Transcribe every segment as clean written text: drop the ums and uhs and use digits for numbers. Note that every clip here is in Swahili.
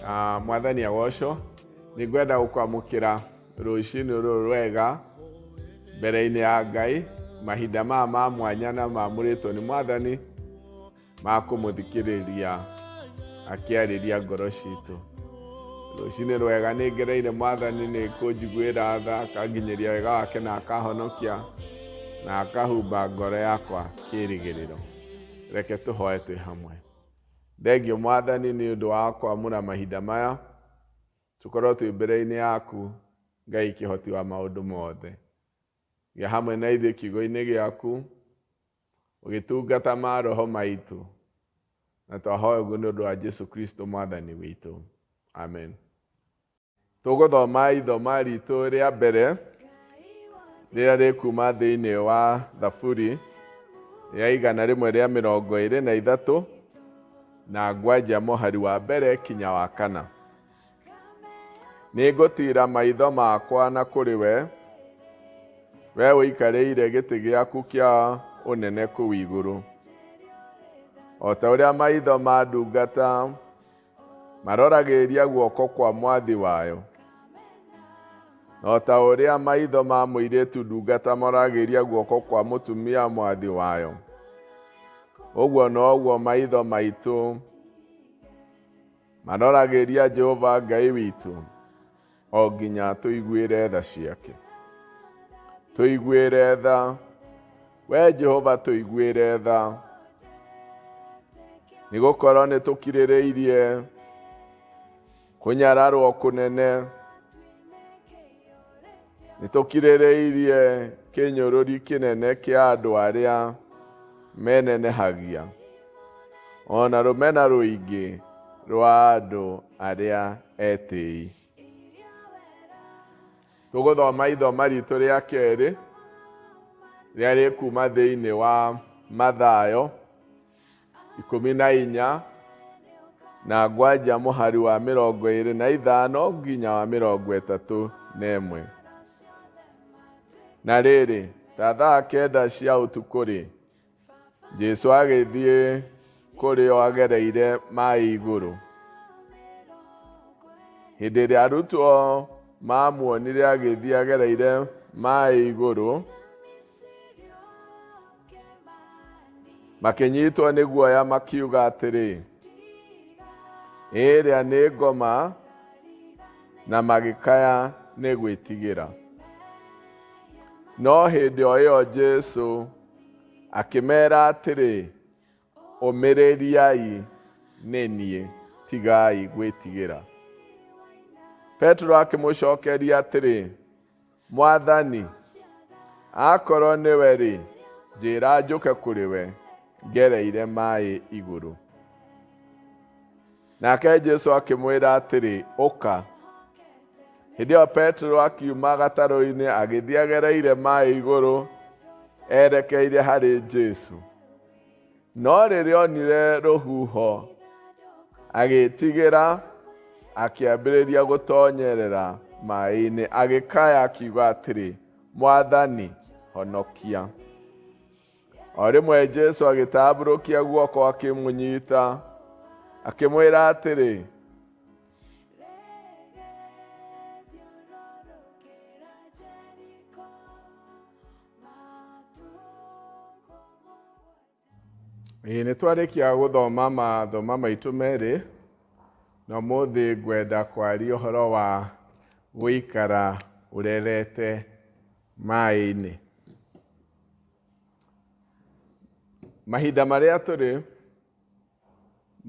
Mwathani agocwo ningwenda gukwamukira rucini ruru rwega mbere-ini ya Ngai mahinda ma mwanya na mamuritwo ni Mwathani ma kumuthikiriria akiariria ngoro citu. Rucini rwega ningereire Mwathani ni kunjiguira tha akanginyeria wega wake na akahonokia na akahumba ngoro yakwa kirigiriro. Reke tuhoe twi hamwe. Thengio Mwathani ni undu wa kwamura mahinda maya tukorwo twi mbere-ini yaku Ngai kihoti wa maundu mothe. Gia hamwe na ithuĩ kiugo-inĩ gĩaku ũgĩtungata ma roho maitu na twahoya ũguo nĩ ũndũ wa Jesu Kristo Mwathani witũ. Amen. Tũgũthoma ithoma ritũ rĩa mbere rĩrĩa rĩkuma thĩinĩ wa Thaburi ya 123 na ngwanja mũhari wa mbere kinya wa 4. Nĩngũtira maitho makwa na kũrĩ we ũikarĩire gĩtĩ gĩaku kĩa ũnene kũu igũrũ. O ta ũrĩa maitho ma ndungata maroragĩria guoko kwa mwathi wayo, o ta ũrĩa maitho ma mũirĩtu ndungata maroragĩria guoko kwa mũtumia mwathi wayo, ũguo noguo maitho maitũ maroragĩria Jehova Ngai witũ o nginya tũiguĩre tha ciake. Tũiguĩre tha, we Jehova tũiguĩre tha, nĩgũkorwo nĩtũkirĩrĩirie kũnyararwo kũnene, nĩtũkirĩrĩirie kĩnyũrũri kĩnene kĩa andũ arĩa menenehagia, ona rũmena rũingĩ rwa andũ arĩa etĩĩ. Tũgũthoma ithoma ritũ rĩa kerĩ rĩrĩa rĩkuma thĩinĩ wa Mathayo 14 na ngwanja mũhari wa 25 nginya wa 31. Na rĩrĩ, ta thaa 9 cia ũtukũ-rĩ, Jesũ agĩthiĩ kũrĩ o agereire maaĩ igũrũ. Hĩndĩ ĩrĩa arutwo mamuonire agĩthiĩ agereire maaĩ igũrũ, makĩnyitwo nĩ guoya makiuga atĩrĩ, ĩrĩa nĩ ngoma, na magĩkaya nĩ gwĩtigĩra. No hĩndĩ o ĩyo Jesũ akĩmera atĩrĩ, ũmĩrĩriai nĩ niĩ, tigai gwĩtigĩra. Petro akĩmũcokeria atĩrĩ, Mwathani, akorwo nĩwe-rĩ, njĩra njũke kũrĩ we ngereire maaĩ igũrũ. Nake Jesũ akĩmwĩra atĩrĩ, ũka. Hĩndĩ ĩyo Petro akiuma gatarũ-inĩ agĩthiĩ agereire maaĩ igũrũ erekeire harĩ Jesũ. No rĩrĩa onire rũhuho agĩtigĩra, akĩambĩrĩria gũtonyerera maaĩ-inĩ, agĩkaya akiuga atĩrĩ, Mwathani, honokia. O rĩmwe Jesũ agĩtambũrũkia guoko akĩmũnyita, akĩmwĩra atĩrĩ, nĩtwarĩkia gũthoma mathoma maitũ merĩ, na ũmũthĩ ngwenda kwaria ũhoro wa gũikara ũrerete maaĩ-inĩ. Mahinda marĩa tũrĩ,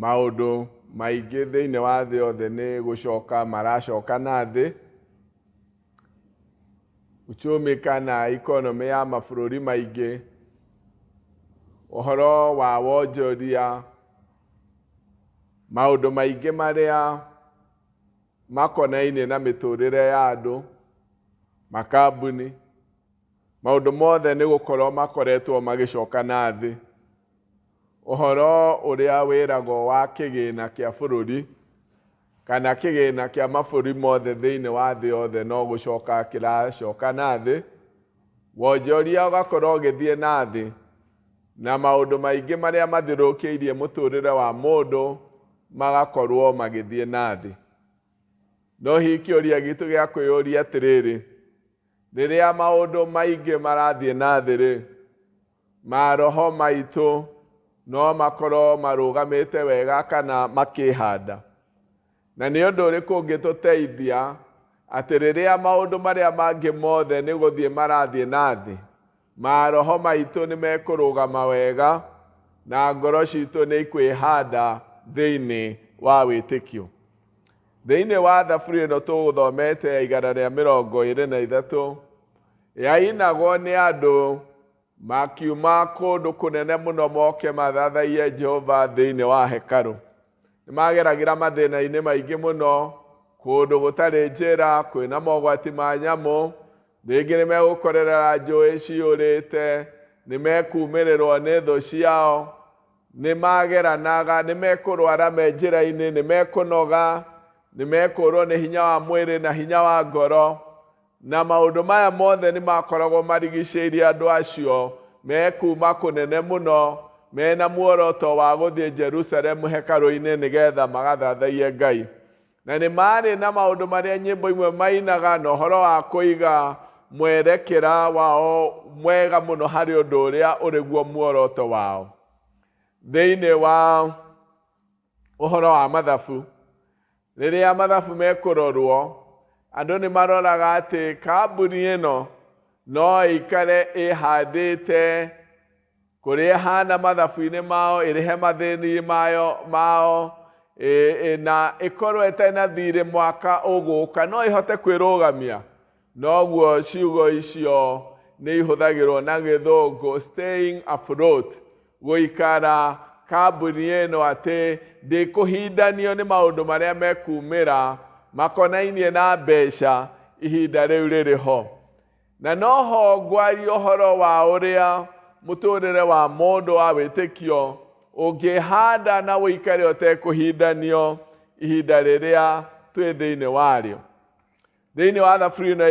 maũndũ maingĩ thĩinĩ wa thĩ yothe nĩ gũcoka maracoka na thĩ. Uchumi kana economy ya mabũrũri maingĩ, ũhoro wa wonjoria, maũndũ maingĩ marĩa makonainie na mĩtũrĩre ya andũ, makambuni, maũndũ mothe nĩ gũkorwo makoretwo magĩcoka na thĩ. Ũhoro ũrĩa wĩragwo wa kĩgĩna kĩa bũrũri kana kĩgĩna kĩa mabũrũri mothe thĩinĩ wa thĩ yothe no gũcoka kĩracoka na thĩ. Wonjoria ũgakorwo ũgĩthiĩ na thĩ, na maũndũ maingĩ marĩa mathiũrũrũkĩirie mũtũrĩre wa mũndũ magakorwo magĩthiĩ na thĩ. no hikĩũria gitu gĩa kwĩyũria atĩrĩrĩ, rĩrĩa maũndũ maingĩ marathiĩ na thĩ-rĩ, maroho maitũ no makorwo marũgamĩte wega kana makĩhanda. Na nĩ ũndũ ũrĩkũ ũngĩtũteithia atĩ rĩrĩa maũndũ marĩa mangĩ mothe nĩ gũthiĩ marathiĩ na thĩ, maroho maitũ nĩ mekũrũgama wega na ngoro citũ nĩ ikwĩhanda thĩinĩ wa wĩtĩkio. Thĩinĩ wa thaburia ĩno tũgũthomete ya 123 yainagwo nĩ andũ makiuma kũndũ kũnene mũno moke mathathaie Jehova thĩinĩ wa hekarũ. Nĩ mageragĩra mathĩna-inĩ maingĩ mũno, kũndũ gũtarĩ njĩra, kwĩna mogwati ma nyamũ, rĩngĩ nĩ megũkorera njũĩ ciyũrĩte, nĩ mekumĩrĩrwo nĩ thũ ciao, nĩ mageranaga, nĩ mekũrwara me njĩra-inĩ, nĩ mekũnoga, nĩ mekũrwo nĩ hinya wa mwĩrĩ na hinya wa ngoro. Na maũndũ maya mothe nĩ makoragwo marigicĩirie andũ acio mekuma kũnene mũno, mena muoroto wa gũthiĩ Jerusalemu hekarũ-inĩ nĩgetha magathathaie Ngai. Na nĩ marĩ na maũndũ marĩa nyĩmbo imwe mainaga na ũhoro wa kũiga mwerekera wao mwega mũno harĩ ũndũ ũrĩa ũrĩguo muoroto wao. Thĩinĩ wa ũhoro wa mathabu, rĩrĩa mathabu mekũrorwo, andũ nĩ maroraga atĩ kambuni ĩno no ĩikare ĩhandĩte kũrĩa ĩhana mathabu-inĩ mao, ĩrĩhe mathĩni mao, na ĩkorwo ĩtarĩ na thirĩ mwaka ũgũka, no ĩhote kwĩrũgamia. Noguo ciugo icio nĩ ihũthagĩrwo na gĩthũngũ, staying afloat, gũikara kambuni ĩno atĩ ndĩkũhindanio nĩ maũndũ marĩa mekumĩra makonainie na mbeca ihinda rĩu rĩrĩ ho. Na noho ngwaria ũhoro wa ũrĩa mũtũrĩre wa mũndũ wa wĩtĩkio ũngĩhanda na wĩikare ũtekũhindanio ihinda rĩrĩa twĩ thĩinĩ warĩo. Thĩinĩ wa thaburia ĩno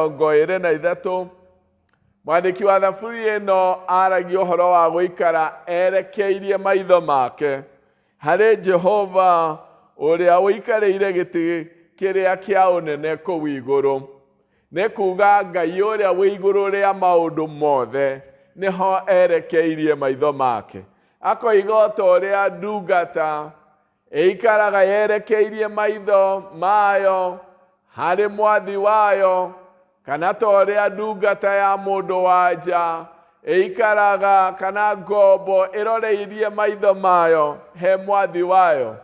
123, mwandĩki wa thaburia ĩno aragia ũhoro wa gũikara erekeirie maitho make harĩ Jehova ũrĩa ũikarĩire gĩtĩ kĩrĩa kĩa ũnene kũu igũrũ. Nĩ kuuga Ngai ũrĩa wĩ igũrũ rĩa maũndũ mothe nĩho erekeirie maitho make. Akoiga o ta ũrĩa ndungata ĩikaraga yerekeirie maitho mayo harĩ mwathi wayo, kana ta ũrĩa ndungata ya mũndũ wa nja ĩikaraga kana ngombo ĩroreirie maitho mayo he mwathi wayo,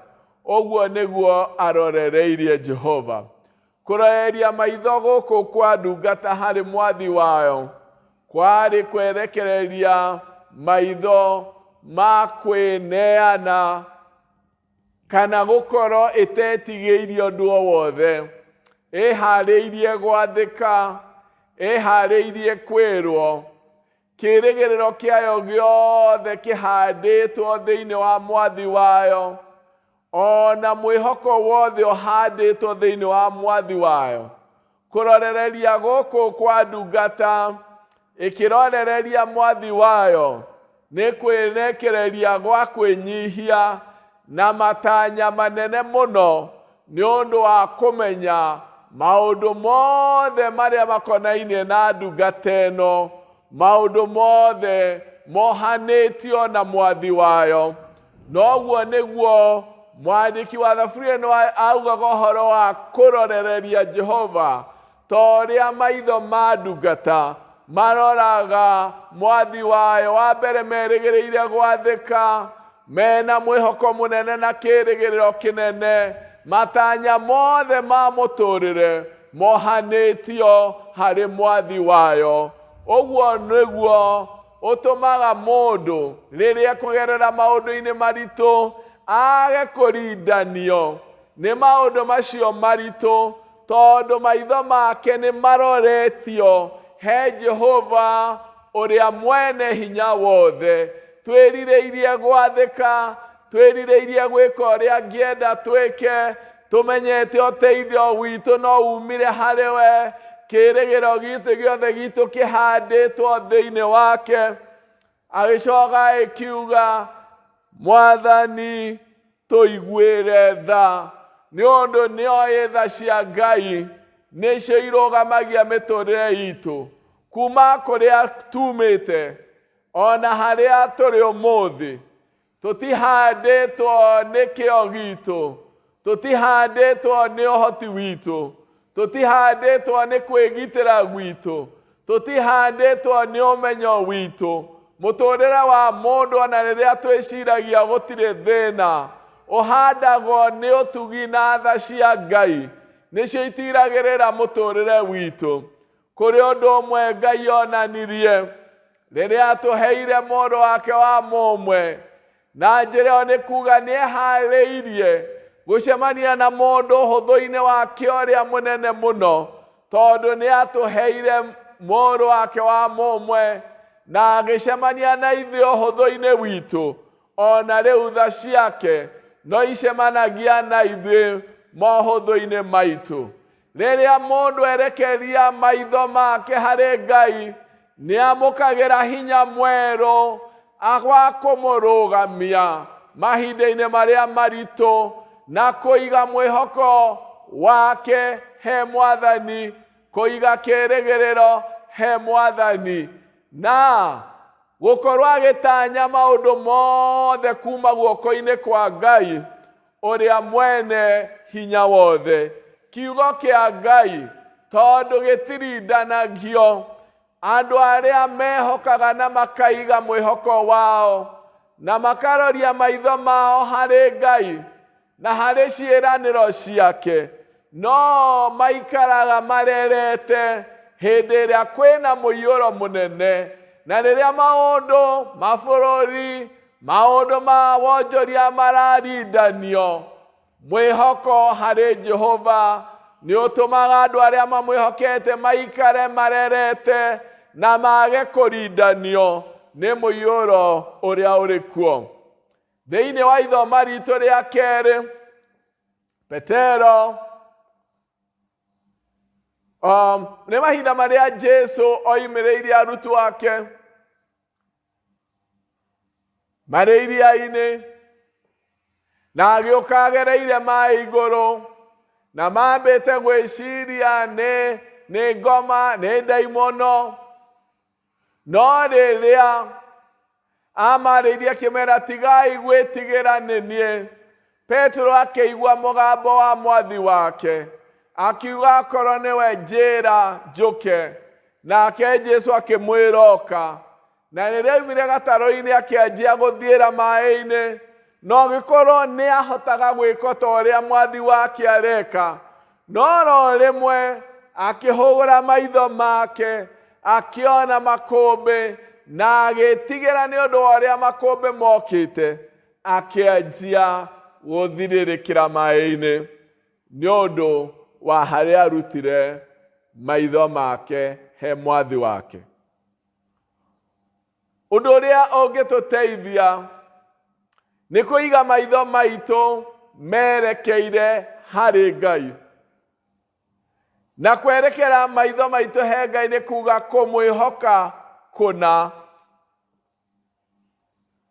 ũguo nĩguo arorereirie Jehova. Kũroreria maitho gũkũ kwa ndungata harĩ mwathi wayo kwarĩ kwerekereria maitho ma kwĩneana kana gũkorwo ĩtetigĩirie ũndũ o wothe, ĩharĩirie gwathĩka, ĩharĩirie kwĩrwo, kĩrĩgĩrĩro kĩayo gĩothe kĩhandĩtwo thĩinĩ wa mwathi wayo, ona mwĩhoko wothe ũhandĩtwo thĩinĩ wa mwathi wayo. Kũrorereria gũkũ kwa ndungata ĩkĩrorereria mwathi wayo nĩ kwĩrekereria gwa kwĩnyihia na matanya manene mũno, nĩ ũndũ wa kũmenya maũndũ mothe marĩa makonainie na ndungata ĩno, maũndũ mothe mohanĩtio na mwathi wayo. Noguo nĩguo mwandĩki wa thaburia ĩno augaga ũhoro wa kũrorereria Jehova, ta ũrĩa maitho ma ndungata maroraga mwathi wayo. Wa mbere merĩgĩrĩire gwathĩka, mena mwĩhoko mũnene na kĩrĩgĩrĩro kĩnene, matanya mothe ma mũtũrĩre mohanĩtio harĩ mwathi wayo. Ũguo nĩguo ũtũmaga mũndũ rĩrĩa kũgerera maũndũ-inĩ maritũ age kũrindanio nĩ maũndũ macio maritũ, tondũ maitho make nĩ maroretio he Jehova ũrĩa mwene hinya wothe. Twĩrirĩirie gwathĩka, twĩrirĩirie gwĩka ũrĩa angĩenda twĩke, tũmenyete ũteithio witũ no umire harĩ we, kĩrĩgĩro gitũ gĩothe gitũ kĩhandĩtwo thĩinĩ wake. Agĩcoka ĩkiuga, Mwathani tũiguĩre tha, nĩ ũndũ nĩoĩ tha cia Ngai nĩcio irũgamagia mĩtũrĩre itũ kuma kũrĩa tumĩte ona harĩa tũrĩ ũmũthĩ. Tũtihandĩtwo nĩ kĩo gitũ, tũtihandĩtwo nĩ ũhoti witũ, tũtihandĩtwo nĩ kwĩgitĩra gwitũ, tũtihandĩtwo nĩ ũmenyo witũ. Mũtũrĩre wa mũndũ ona rĩrĩa twĩciragia gũtirĩ thĩna ũhandagwo nĩ ũtugi na tha cia Ngai, nĩcio itiragĩrĩra mũtũrĩre witũ. Kũrĩ ũndũ ũmwe Ngai onanirie rĩrĩa atũheire mũndũ wake wa mũmwe, na njĩra nĩ kuga nĩeharĩirie gũcemania na mũndũ ũhũthũ-inĩ wake ũrĩa mũnene mũno, tondũ nĩatũheire mũndũ wake wa mũmwe na agĩcemania na ithuĩ ũhũthũ-inĩ witũ. Ona rĩu tha ciake no icemanagia na ithuĩ mohũthũ-inĩ maitũ. Rĩrĩa mũndũ erekeria maitho make harĩ Ngai, nĩamũkagĩra hinya mwerũ wa kũmũrũgamia mahinda-inĩ marĩa maritũ na kũiga mwĩhoko wake he Mwathani, kũiga kĩĩrĩgĩrĩro he Mwathani, na gũkorwo agĩtanya maũndũ mothe kuma guoko-inĩ kwa Ngai ũrĩa mwene hinya wothe. Kiugo kĩa Ngai tondũ gĩtirindanagio, andũ arĩa mehokaga na makaiga mwĩhoko wao na makaroria maitho mao harĩ Ngai na harĩ ciĩranĩro ciake, no maikaraga marerete hĩndĩ ĩrĩa kwĩna mũiyũro mũnene, na rĩrĩa maũndũ mabũrũri, maũndũ ma wonjoria mararindanio. Mwĩhoko harĩ Jehova nĩ ũtũmaga andũ arĩa mamwĩhokete maikare marerete na mage kũrindanio nĩ mũiyũro ũrĩa ũrĩ kuo. Thĩinĩ wa ithoma ritũ rĩa kerĩ, Petero, nĩ mahinda marĩa Jesũ oimĩrĩire arutwo ake marĩ iria-inĩ, na agĩũka agereire maaĩ igũrũ, na mambĩte gwĩciria nĩ ngoma, nĩ ndaimono. No rĩrĩa amarĩirie akĩmera tigai gwĩtigĩra nĩ niĩ, Petero akĩigua mũgambo wa Mwathi wake akiuga akorwo nĩwe njĩra njũke, nake Jesũ akĩmwĩra oka. Na rĩrĩa aumire gatarũ-inĩ akĩanjia gũthiĩra maaĩ-inĩ, no gĩkorwo nĩ ahotaga gwĩka ta ũrĩa Mwathi wake areka, no ro rĩmwe akĩhũgũra maitho make akĩona makũmbĩ na agĩtigĩra nĩ ũndũ wa ũrĩa makũmbĩ mokĩte, akĩanjia gũthirĩrĩkĩra maaĩ-inĩ nĩ ũndũ wa harĩa arutire maitho make he Mwathi wake. Ũndũ ũrĩa ũngĩtũteithia nĩ kũiga maitho maitũ merekeire harĩ Ngai. Na kwerekera maitho maitũ he Ngai nĩ kuga kũmwĩhoka kũna.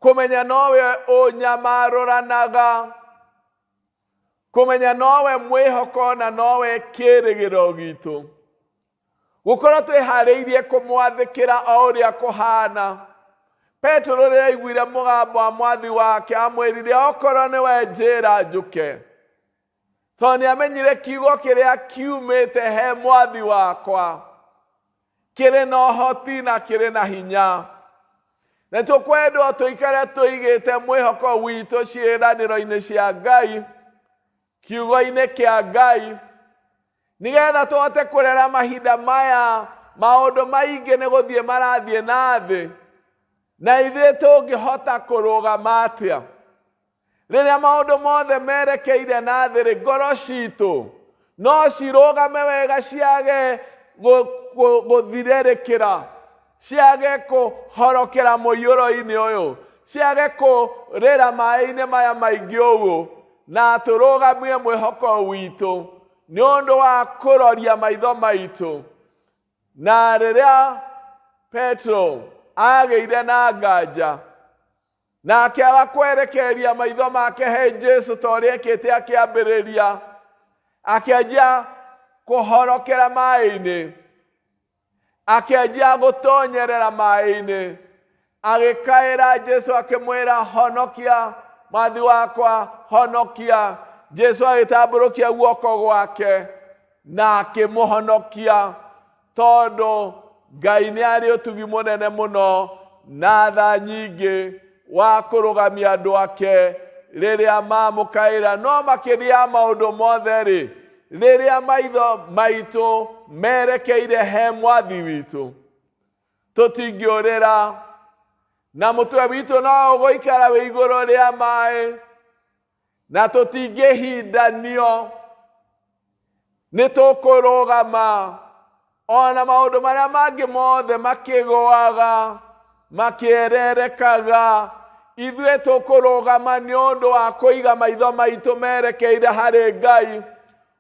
Kũmenya nowe ũnyamarũranaga, kũmenya nowe mwĩhoko na nowe kĩĩrĩgĩro gitũ. Gũkorwo twĩharĩirie kũmwathĩkĩra o ũrĩa kũhana. Petero rĩrĩa aiguire mũgambo wa Mwathi wake amwĩrire okorwo nĩwe njĩra njũke, tondũ nĩamenyire kiugo kĩrĩa kiumĩte he Mwathi wakwa kĩrĩ na ũhoti na kĩrĩ na hinya. Na tũkwendwo tũikare tũigĩte mwĩhoko witũ ciĩranĩro-inĩ cia Ngai, kiugo-inĩ kĩa Ngai, nĩgetha tũhote kũrera mahinda maya maũndũ maingĩ nĩ gũthiĩ marathiĩ na thĩ, na ithuĩ tũngĩhota kũrũgama atĩa rĩrĩa maũndũ mothe merekeire na thĩ. Ngoro citũ no cirũgame wega, ciage gũthirĩrĩkĩra, ciage kũhorokera mũiyũro-inĩ ũyũ, ciage kũrĩra maaĩ-inĩ maya maingĩ ũguo, na tũrũgamie mwĩhoko witũ nĩ ũndũ wa kũroria maitho maitũ. Na rĩrĩa Petero agĩire na nganja na akĩaga kwerekeria maitho make he Jesũ ta ũrĩa ekĩte akĩambĩrĩria, akĩanjia kũhorokera maĩ-inĩ, akĩanjia gũtonyerera maĩ-inĩ, agĩkaĩra Jesu akĩmwĩra, honokia mwathi wakwa, honokia. Jesu agĩtambũrũkia guoko gwake na akĩmũhonokia, tondũ Ngai nĩ arĩ ũtugi mũnene mũno na tha nyingĩ wa kũrũgamia andũ ake rĩrĩa mamũkaĩra. No makĩria maũndũ mothe-rĩ, rĩrĩa maitho maitũ merekeire he mwathi witũ, tũtingĩũrĩra, na mũtwe witũ no ũgũikara wĩ igũrũ rĩa maĩ, na tũtingĩhindanio, nĩ tũkũrũgama. Ona maũndũ marĩa mangĩ mothe makĩgũaga, makĩererekaga, ithuĩ tũkũrũgama nĩ ũndũ wa kũiga maitho maitũ merekeire harĩ Ngai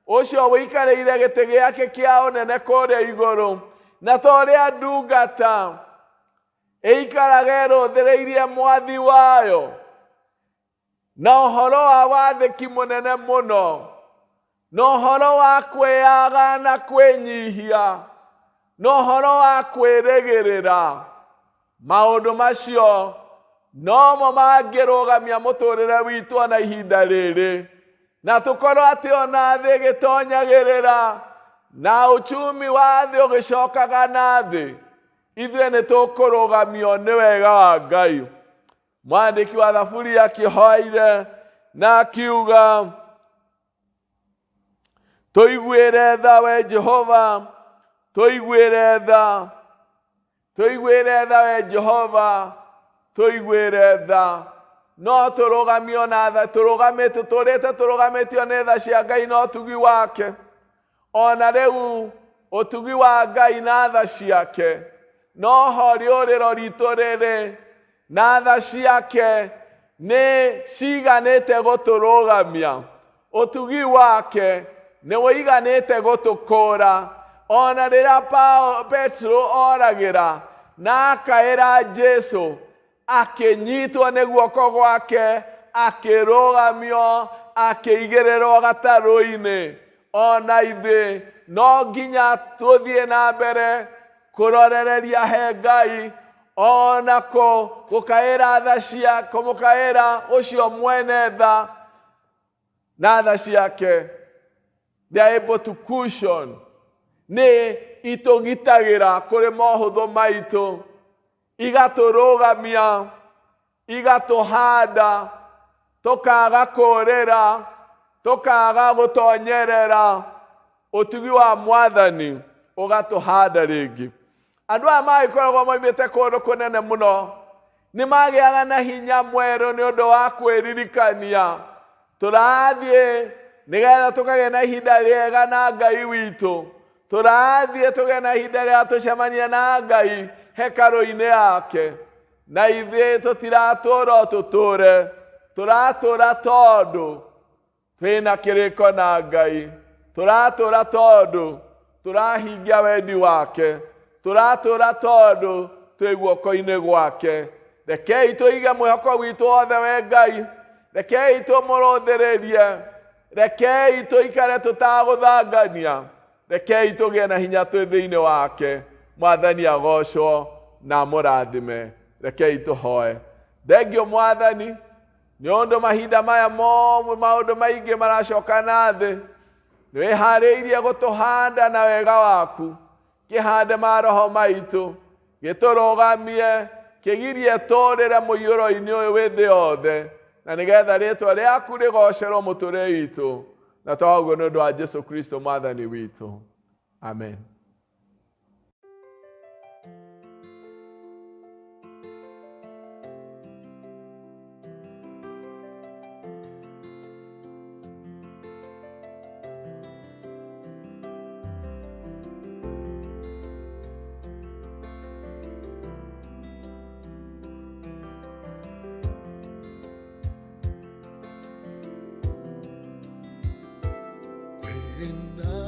ũcio wĩikarĩire gĩtĩ gĩake kĩa ũnene kũrĩa igũrũ. Na ta ũrĩa ndungata ĩikaraga ĩrũthĩrĩirie mwathi wayo na ũhoro wa wathĩki mũnene mũno, na ũhoro wa kwĩaga na kwĩnyihia, na ũhoro wa kwĩrĩgĩrĩra, maũndũ macio nomo mangĩrũgamia mũtũrĩre witũ ona ihinda rĩrĩ, na tũkorwo atĩ ona thĩ ĩgĩtonyagĩrĩra na uchumi wa thĩ ũgĩcokaga na thĩ, ithuĩ nĩ tũkũrũgamio nĩ wega wa Ngai. Mwandĩki wa Thaburi akĩhoire na akiuga, tũiguĩre tha we Jehova, tũiguĩre tha, tũiguĩre tha we Jehova, tũiguĩre tha. No tũrũgamio na tha, tũrũgamĩte, tũrĩte tũrũgamĩtio nĩ tha cia Ngai na ũtugi wake. Ona rĩu ũtugi wa Ngai na tha ciake no ho rĩũrĩro ritũ rĩrĩ, na tha ciake nĩ ciganĩte gũtũrũgamia. Ũtugi wake nĩ ũiganĩte gũtũkũra. Ona rĩrĩa Petro oragĩra na akaĩra Jesu, akĩnyitwo nĩ guoko gwake, akĩrũgamio, akĩigĩrĩrwo gatarũ-inĩ. Ona ithuĩ no nginya tũthiĩ na mbere kũrorereria he Ngai, ona gũkaĩra tha cia, kũmũkaĩra ũcio mwene tha na tha ciake. They are able to cushion, nĩ itũgitagĩra kũrĩ mohũthũ maitũ, igatũrũgamia, igatũhanda, tũkaga kũũrĩra, tũkaga gũtonyerera. Ũtugi wa Mwathani ũgatũhanda rĩngĩ. Andũ aya magĩkoragwo moimĩte kũndũ kũnene mũno, nĩ magĩaga na hinya mwerũ nĩ ũndũ wa kwĩririkania, tũrathiĩ nĩgetha tũkagĩa na ihinda rĩega na Ngai witũ, tũrathiĩ tũgĩa na ihinda rĩa tũcemania na Ngai hekarũ-inĩ yake. Na ithuĩ tũtiratũũra tũtũũre, tũratũũra tondũ twĩna kĩrĩko na Ngai, tũratũũra tondũ tũrahingia wendi wake, tũratũũra tondũ twĩ guoko-inĩ gwake. Rekei tũige mwĩhoko witũ wothe we Ngai, rekei tũmũrũthĩrĩrie, rekei tũikare tũtagũthangania, rekei tũgĩe na hinya twĩ thĩinĩ wake. Mwathani agocwo na mũrathime. Rekei tũhoe. Thengio Mwathani nĩ ũndũ mahinda maya momwe maũndũ maingĩ maracoka na thĩ, nĩwĩharĩirie gũtũhanda na wega waku, kĩhande maroho maitũ, gĩtũrũgamie, kĩgirie tũũrĩre mũiyũro-inĩ ũyũ wĩ thĩ yothe, na nĩgetha rĩĩtwa rĩaku rĩgocerwo mũtũrĩre witũ, na twaguo nĩ ũndũ wa Jesu Kristo Mwathani witũ. Amen. Enough.